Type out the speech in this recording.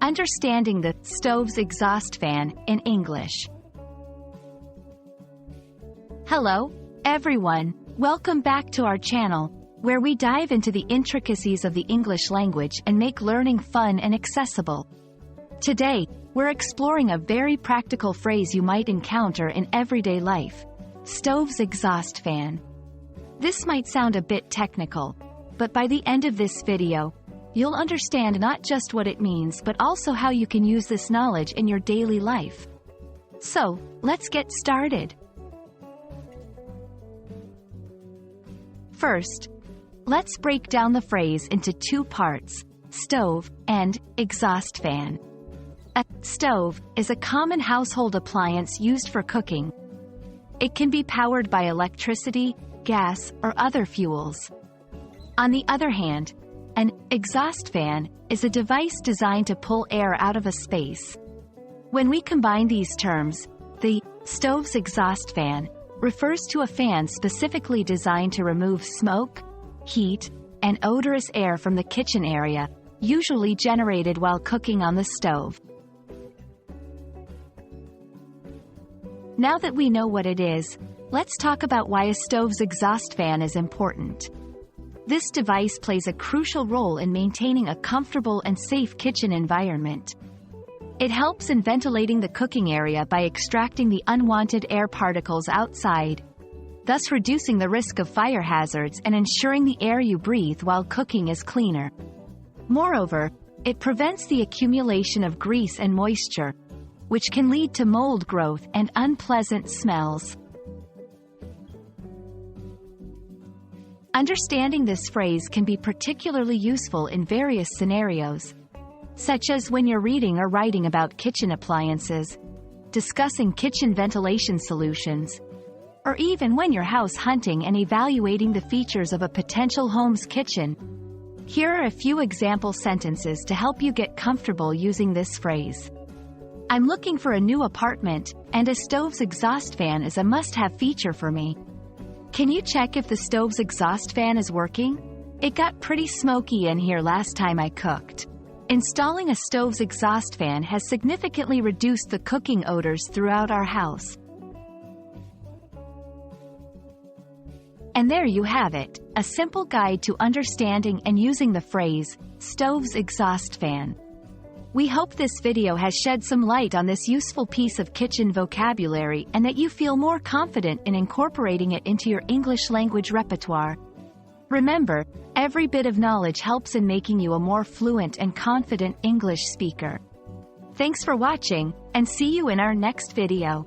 Understanding the stove's exhaust fan in English. Hello, everyone. Welcome back to our channel, where we dive into the intricacies of the English language and make learning fun and accessible. Today, we're exploring a very practical phrase you might encounter in everyday life: stove's exhaust fan. This might sound a bit technical, but by the end of this video, you'll understand not just what it means but also how you can use this knowledge in your daily life. So, let's get started. First, let's break down the phrase into two parts: stove and exhaust fan. A stove is a common household appliance used for cooking. It can be powered by electricity, gas, or other fuels. On the other hand, an exhaust fan is a device designed to pull air out of a space. When we combine these terms, the stove's exhaust fan refers to a fan specifically designed to remove smoke, heat, and odorous air from the kitchen area, usually generated while cooking on the stove. Now that we know what it is, let's talk about why a stove's exhaust fan is important. This device plays a crucial role in maintaining a comfortable and safe kitchen environment. It helps in ventilating the cooking area by extracting the unwanted air particles outside, thus reducing the risk of fire hazards and ensuring the air you breathe while cooking is cleaner. Moreover, it prevents the accumulation of grease and moisture, which can lead to mold growth and unpleasant smells. Understanding this phrase can be particularly useful in various scenarios, such as when you're reading or writing about kitchen appliances, discussing kitchen ventilation solutions, or even when you're house hunting and evaluating the features of a potential home's kitchen. Here are a few example sentences to help you get comfortable using this phrase. I'm looking for a new apartment, and a stove's exhaust fan is a must-have feature for me. Can you check if the stove's exhaust fan is working? It got pretty smoky in here last time I cooked. Installing a stove's exhaust fan has significantly reduced the cooking odors throughout our house. And there you have it, a simple guide to understanding and using the phrase, stove's exhaust fan. We hope this video has shed some light on this useful piece of kitchen vocabulary and that you feel more confident in incorporating it into your English language repertoire. Remember, every bit of knowledge helps in making you a more fluent and confident English speaker. Thanks for watching, and see you in our next video.